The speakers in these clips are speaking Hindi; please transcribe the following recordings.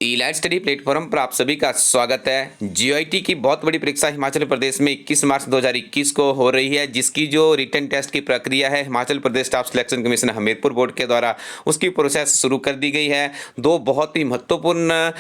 इलाइट स्टडी प्लेटफॉर्म पर आप सभी का स्वागत है। जीआईटी की बहुत बड़ी परीक्षा हिमाचल प्रदेश में 21 मार्च 2021 को हो रही है, जिसकी जो रिटन टेस्ट की प्रक्रिया है Himachal Pradesh staff selection commission Hamirpur board के द्वारा उसकी प्रोसेस शुरू कर दी गई है। दो बहुत ही महत्वपूर्ण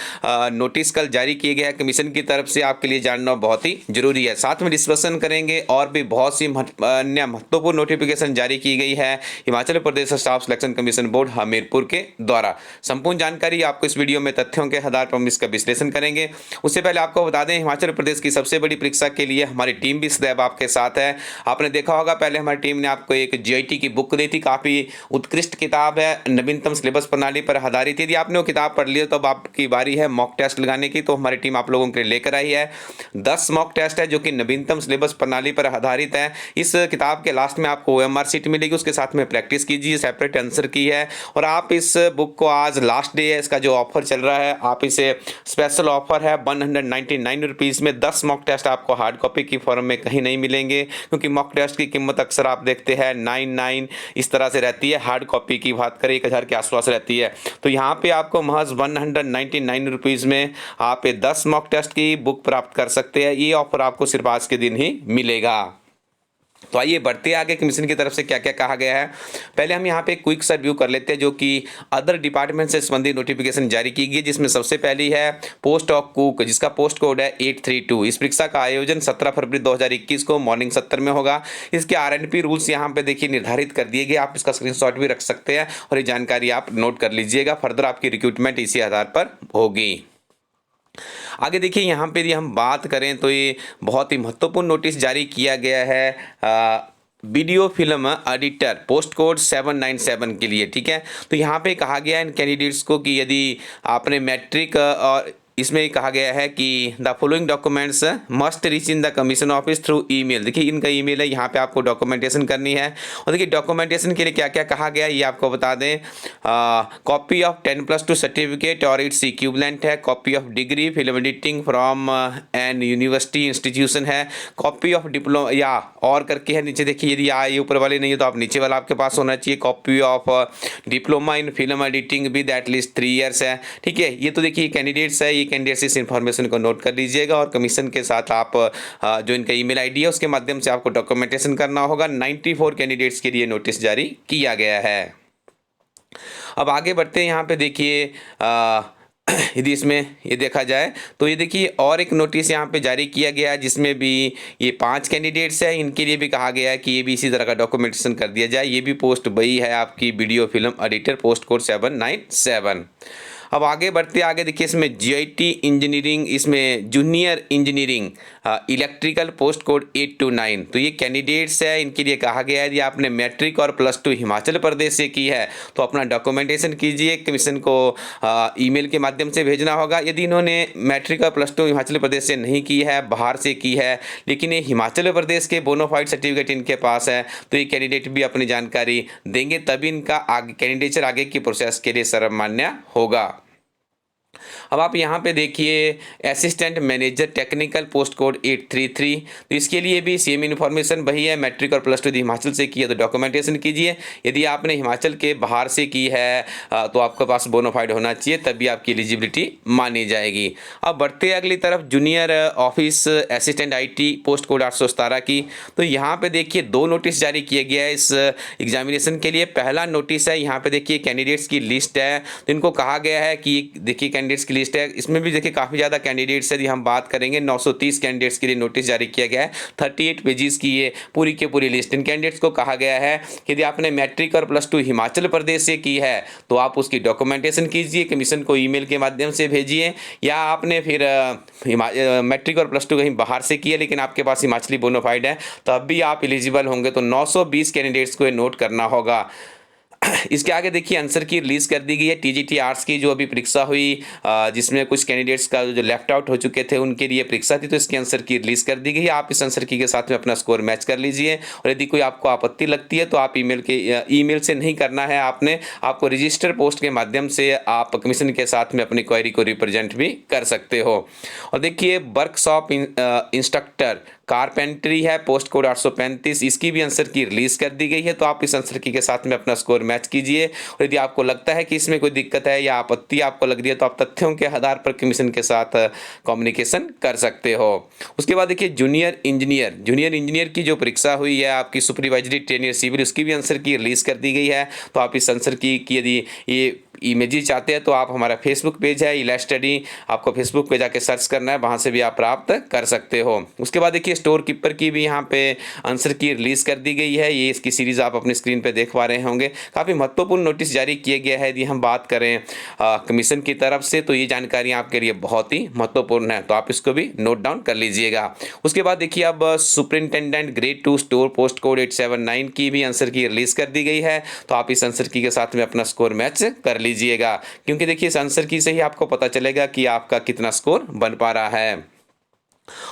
नोटिस कल जारी किए गए हैं कमीशन की तरफ से, आपके लिए जानना बहुत ही जरूरी है। साथ में डिस्कशन करेंगे और भी बहुत सी अन्य महत्वपूर्ण नोटिफिकेशन जारी की गई है Himachal Pradesh staff selection commission board Hamirpur के द्वारा। संपूर्ण जानकारी आपको इस वीडियो में तथ्यों के आधार पर हम इसका विश्लेषण करेंगे। उससे पहले आपको बता दें, हिमाचल प्रदेश की सबसे बड़ी परीक्षा के लिए हमारी टीम भी सदैव आपके साथ है। आपने देखा होगा पहले हमारी टीम ने आपको एक जीआईटी की बुक दी थी, काफी उत्कृष्ट किताब है, नवीनतम सिलेबस प्रणाली पर आधारित। यदि आपने वो किताब पढ़ ली तो अब आपकी बारी है मॉक टेस्ट लगाने की, तो हमारी टीम आप लोगों के लिए लेकर आई है 10 मॉक टेस्ट है जो कि नवीनतम सिलेबस प्रणाली पर आधारित है। इस किताब के लास्ट में आपको OMR सीट मिलेगी, उसके साथ में प्रैक्टिस कीजिए, सेपरेट आंसर की है। और आप इस बुक को, आज लास्ट डे है, इसका जो ऑफर चल रहा है, आप इसे स्पेशल ऑफर है 199 रुपीज़ में 10 मॉक टेस्ट आपको हार्ड कॉपी की फॉर्म में कहीं नहीं मिलेंगे, क्योंकि मॉक टेस्ट की कीमत अक्सर आप देखते हैं 99 इस तरह से रहती है। हार्ड कॉपी की बात करें 1000 के आसपास रहती है। तो यहाँ पे आपको महज 199 रुपीज़ में आप 10 मॉक टेस्ट की बुक प्राप्त कर सकते हैं। ये ऑफर आपको सिर्फ आज के दिन ही मिलेगा। तो आइए बढ़ते आगे, कमीशन की तरफ से क्या क्या कहा गया है। पहले हम यहाँ पे क्विक सा रिव्यू कर लेते हैं जो कि अदर डिपार्टमेंट से संबंधित नोटिफिकेशन जारी की गई, जिसमें सबसे पहली है पोस्ट ऑफ कुक, जिसका पोस्ट कोड है 832। इस परीक्षा का आयोजन 17 फरवरी 2021 को मॉर्निंग 70 में होगा। इसके RNP रूल्स यहाँ पे देखिए निर्धारित कर दिए गए, आप इसका स्क्रीनशॉट भी रख सकते हैं और ये जानकारी आप नोट कर लीजिएगा। फर्दर आपकी रिक्रूटमेंट इसी आधार पर होगी। आगे देखिए, यहाँ पे यदि हम बात करें तो ये बहुत ही महत्वपूर्ण नोटिस जारी किया गया है video film editor post code 797 के लिए। ठीक है, तो यहाँ पे कहा गया है इन कैंडिडेट्स को कि यदि आपने मैट्रिक और इसमें कहा गया है कि the following documents must reach in the commission office through email. देखिए इनका ईमेल है, यहाँ पे आपको डॉक्यूमेंटेशन करनी है। और देखिए डॉक्यूमेंटेशन के लिए क्या क्या कहा गया है ये आपको बता दें। कॉपी ऑफ 10+2 सर्टिफिकेट और इट्स इक्विवेलेंट है, copy of degree film editing from an university institution है, कॉपी ऑफ डिप्लोमा या और करके है नीचे देखिए, यदि ये ऊपर वाले नहीं है तो आप नीचे वाला आपके पास होना चाहिए। Copy of diploma in film editing with at least 3 years है। ठीक है, ये तो देखिए कैंडिडेट्स है, ये कैंडिडेट्स इस इन्फॉर्मेशन को नोट कर लीजिएगा और कमीशन के साथ आप जो इनका ईमेल आईडी है उसके माध्यम से आपको डॉक्यूमेंटेशन करना होगा। 94 कैंडिडेट्स के लिए नोटिस जारी किया गया है। अब आगे बढ़ते हैं, यहाँ पे देखिए यदि इसमें ये देखा जाए तो ये देखिए और एक नोटिस यहाँ पे जारी किया गया है, जिसमें भी ये 5 कैंडिडेट्स हैं, इनके लिए भी कहा गया है कि ये भी इसी तरह का डॉक्यूमेंटेशन कर दिया जाए। ये भी पोस्ट वही है आपकी video film editor post code 797। अब आगे बढ़ते आगे देखिए, इसमें जीआईटी इंजीनियरिंग, इसमें junior engineering electrical post code 829। तो ये कैंडिडेट्स है, इनके लिए कहा गया है यदि आपने मैट्रिक और +2 हिमाचल प्रदेश से की है तो अपना डॉक्यूमेंटेशन कीजिए, कमीशन को ईमेल के माध्यम से भेजना होगा। यदि इन्होंने मैट्रिक और +2 हिमाचल प्रदेश से नहीं की है, बाहर से की है, लेकिन ये हिमाचल प्रदेश के बोनाफाइड सर्टिफिकेट इनके पास है, तो ये कैंडिडेट भी अपनी जानकारी देंगे, तभी इनका आगे कैंडिडेचर आगे की प्रोसेस के लिए सर्वमान्य होगा। अब आप यहाँ पे देखिए assistant manager technical post code 833। तो इसके लिए भी सेम इन्फॉर्मेशन वही है, मैट्रिक और +2 हिमाचल से की है तो डॉक्यूमेंटेशन कीजिए। यदि आपने हिमाचल के बाहर से की है तो आपके पास बोनाफाइड होना चाहिए, तभी आपकी एलिजिबिलिटी मानी जाएगी। अब बढ़ते अगली तरफ, junior office assistant IT post code 817 की। तो यहाँ पे देखिए 2 नोटिस जारी किए गया है इस एग्जामिनेशन के लिए। पहला नोटिस है, यहाँ पे देखिए कैंडिडेट्स की लिस्ट है, तो इनको कहा गया है कि देखिए कैंडिडेट्स की लिस्ट है, इसमें भी देखिए काफ़ी ज़्यादा कैंडिडेट्स है। यदि हम बात करेंगे 930 कैंडिडेट्स के लिए नोटिस जारी किया गया है, 38 पेजेस की ये पूरी की पूरी लिस्ट। इन कैंडिडेट्स को कहा गया है कि यदि आपने मैट्रिक और +2 हिमाचल प्रदेश से की है तो आप उसकी डॉक्यूमेंटेशन कीजिए, कमीशन को ईमेल के माध्यम से भेजिए, या आपने फिर मैट्रिक और +2 कहीं बाहर से किया लेकिन आपके पास हिमाचली बोनाफाइड है, तब भी आप एलिजिबल होंगे। तो 920 कैंडिडेट्स को ये नोट करना होगा। इसके आगे देखिए आंसर की रिलीज कर दी गई है TGT आर्ट्स की, जो अभी परीक्षा हुई जिसमें कुछ कैंडिडेट्स का जो लेफ्ट आउट हो चुके थे उनके लिए परीक्षा थी, तो इसके आंसर की रिलीज कर दी गई है। आप इस आंसर की के साथ में अपना स्कोर मैच कर लीजिए, और यदि कोई आपको आपत्ति लगती है तो आप ईमेल से नहीं करना है, आपको रजिस्टर पोस्ट के माध्यम से आप कमीशन के साथ में अपनी क्वेरी को रिप्रेजेंट भी कर सकते हो। और देखिए वर्कशॉप इंस्ट्रक्टर कारपेंट्री है पोस्ट कोड 835, इसकी भी आंसर की रिलीज कर दी गई है। तो आप इस आंसर की के साथ में अपना स्कोर मैच कीजिए और यदि आपको लगता है कि इसमें कोई दिक्कत है या आपत्ति आपको लग रही है तो आप तथ्यों के आधार पर कमीशन के साथ कम्युनिकेशन कर सकते हो। उसके बाद देखिए जूनियर इंजीनियर की जो परीक्षा हुई है आपकी सुपरवाइजरी ट्रेनियर सिविल, उसकी भी आंसर की रिलीज कर दी गई है। तो आप इस आंसर की यदि ये इमेजेस चाहते हैं तो आप हमारा फेसबुक पेज है इला स्टडी, आपको फेसबुक पे जाके सर्च करना है, वहाँ से भी आप प्राप्त कर सकते हो। उसके बाद देखिए स्टोर कीपर की भी यहाँ पे आंसर की रिलीज कर दी गई है। ये इसकी सीरीज आप अपनी स्क्रीन पे देख पा रहे होंगे। काफ़ी महत्वपूर्ण नोटिस जारी किया गया है। यदि हम बात करें कमीशन की तरफ से तो ये जानकारी आपके लिए बहुत ही महत्वपूर्ण है, तो आप इसको भी नोट डाउन कर लीजिएगा। उसके बाद देखिए अब superintendent grade 2 store post code 879 की भी आंसर की रिलीज कर दी गई है। तो आप इस आंसर की के साथ में अपना स्कोर मैच कर लीजिएगा, क्योंकि देखिए इस आंसर की से ही आपको पता चलेगा कि आपका कितना स्कोर बन पा रहा है।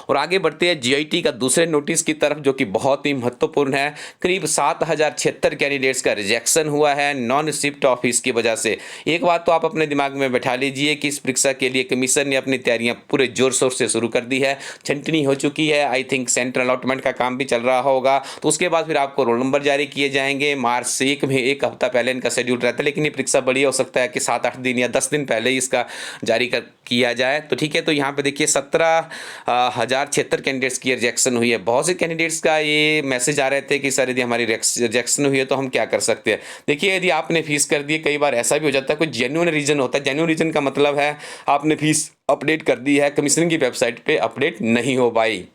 और आगे बढ़ते हैं जीआईटी का दूसरे नोटिस की तरफ, जो कि बहुत ही महत्वपूर्ण है। करीब 7076 कैंडिडेट्स का रिजेक्शन हुआ है नॉन रिसिप्ट ऑफ फीस की वजह से। एक बात तो आप अपने दिमाग में बैठा लीजिए कि इस परीक्षा के लिए कमीशन ने अपनी तैयारियां पूरे जोर शोर से शुरू कर दी है। छंटनी हो चुकी है, आई थिंक सेंट्रल अलॉटमेंट का काम भी चल रहा होगा। तो उसके बाद फिर आपको रोल नंबर जारी किए जाएंगे। मार्च से एक हफ्ता पहले इनका शेड्यूल रहता है, लेकिन ये परीक्षा बड़ी हो सकता है कि 7-8 दिन या 10 दिन पहले ही इसका जारी किया जाए। तो ठीक है, तो यहाँ पे देखिए 17,076 कैंडिडेट्स की रिजेक्शन हुई है। बहुत से कैंडिडेट्स का ये मैसेज आ रहे थे कि सर यदि हमारी रिजेक्शन हुई है तो हम क्या कर सकते हैं। देखिए यदि आपने फीस कर दी, कई बार ऐसा भी हो जाता है कोई जेन्युइन रीजन होता है। जेन्युइन रीजन का मतलब है आपने फीस अपडेट कर दी है, कमीशन की वेबसाइट पे अपडेट नहीं हो पाई,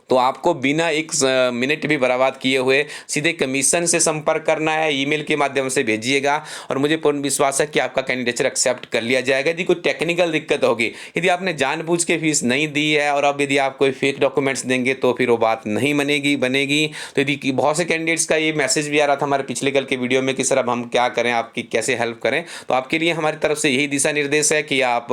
तो आपको बिना एक मिनट भी बर्बाद किए हुए सीधे कमीशन से संपर्क करना है। ईमेल के माध्यम से भेजिएगा और मुझे पूर्ण विश्वास है कि आपका कैंडिडेचर एक्सेप्ट कर लिया जाएगा। यदि कोई टेक्निकल दिक्कत होगी, यदि आपने जानबूझ के फीस नहीं दी है और अब यदि आप कोई फेक डॉक्यूमेंट्स देंगे तो फिर वो बात नहीं बनेगी। तो यदि बहुत से कैंडिडेट्स का ये मैसेज भी आ रहा था हमारे पिछले कल के वीडियो में कि सर अब हम क्या करें, आपकी कैसे हेल्प करें, तो आपके लिए हमारी तरफ से यही दिशा निर्देश है कि आप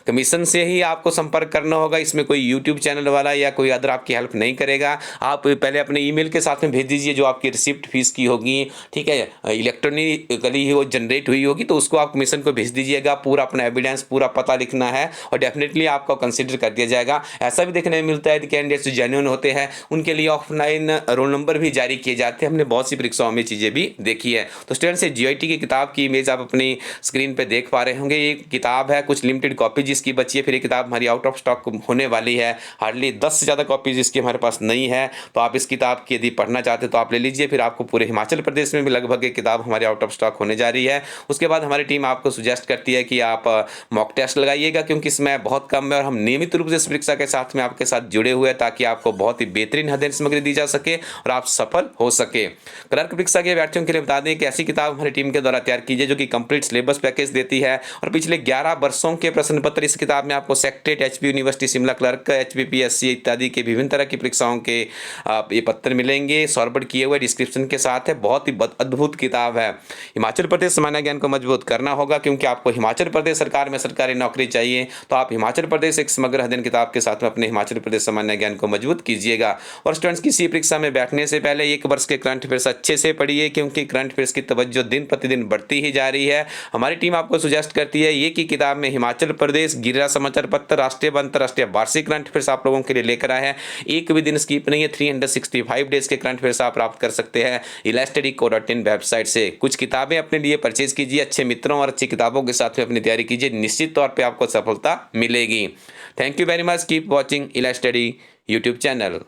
कमीशन से ही आपको संपर्क करना होगा। इसमें कोई यूट्यूब चैनल वाला या कोई अदर आपकी हेल्प नहीं करेगा। आप पहले अपने ईमेल के साथ में भेज दीजिए जो आपकी रिसिप्ट फीस की होगी, ठीक है, इलेक्ट्रॉनिकली ही वो जनरेट हुई होगी, तो उसको आप कमीशन को भेज दीजिएगा। पूरा अपना एविडेंस, पूरा पता लिखना है और डेफिनेटली आपको कंसीडर कर दिया जाएगा। ऐसा भी देखने में मिलता है कि कैंडिडेट्स जेन्युइन होते हैं उनके लिए ऑफलाइन रोल नंबर भी जारी किए जाते हैं। हमने बहुत सी परीक्षाओं में चीज़ें भी देखी है। तो स्टूडेंट्स से जीआईटी की किताब की इमेज आप अपनी स्क्रीन पर देख पा रहे होंगे। ये किताब है, कुछ लिमिटेड कॉपी जिसकी बची है, फिर ये किताब हमारी आउट ऑफ स्टॉक होने वाली है। हार्डली 10 से ज़्यादा कॉपीज इसकी हमारे पास नहीं है। तो आप इस किताब की यदि पढ़ना चाहते तो आप ले लीजिए। फिर आपको पूरे हिमाचल प्रदेश में भी लगभग एक किताब हमारी आउट ऑफ स्टॉक होने जा रही है। उसके बाद हमारी टीम आपको सुजेस्ट करती है कि आप मॉक टेस्ट लगाइएगा, क्योंकि इसमें बहुत कम है और हम नियमित रूप से इस परीक्षा के साथ में आपके साथ जुड़े हुए हैं ताकि आपको बहुत ही बेहतरीन अध्ययन सामग्री दी जा सके और आप सफल हो सके। क्लर्क परीक्षा के अभ्यर्थियों के लिए बता दें कि ऐसी किताब हमारी टीम के द्वारा तैयार की है जो कि कंप्लीट सिलेबस पैकेज देती है और पिछले 11 वर्षों के प्रश्न पत्र इस किताब में आपको secret, HP university Shimla clerk, HPPSC इत्यादि के विभिन्न तरह की परीक्षाओं के ये पत्र मिलेंगे। सॉर्टेड किए हुए डिस्क्रिप्शन के साथ है। बहुत ही अद्भुत किताब है। हिमाचल प्रदेश सामान्य ज्ञान को मजबूत करना होगा, क्योंकि आपको हिमाचल प्रदेश सरकार में सरकारी नौकरी चाहिए। तो आप हिमाचल प्रदेश एक समग्र अध्ययन किताब के साथ में अपने हिमाचल प्रदेश सामान्य ज्ञान को मजबूत कीजिएगा। और स्टूडेंट्स किसी परीक्षा में बैठने से पहले एक वर्ष के करंट अफेयर्स अच्छे से पढ़िए, क्योंकि करंट अफेयर्स की तवज्जो दिन प्रतिदिन बढ़ती ही जा रही है। हमारी टीम आपको सुजेस्ट करती है ये कि किताब में हिमाचल प्रदेश, गिरिराज समाचार पत्र, राष्ट्रीय व अंतरराष्ट्रीय वार्षिक करंट अफेयर्स आप लोगों के लिए लेकर आए हैं। एक भी दिन स्किप नहीं है। 365 डेज के करंट अफेयर्स आप प्राप्त कर सकते हैं ilastudy.in वेबसाइट से। कुछ किताबें अपने लिए परचेज कीजिए, अच्छे मित्रों और अच्छी किताबों के साथ में अपनी तैयारी कीजिए, निश्चित तौर पे आपको सफलता मिलेगी। Thank you very much. Keep watching इला स्टडी यूट्यूब चैनल।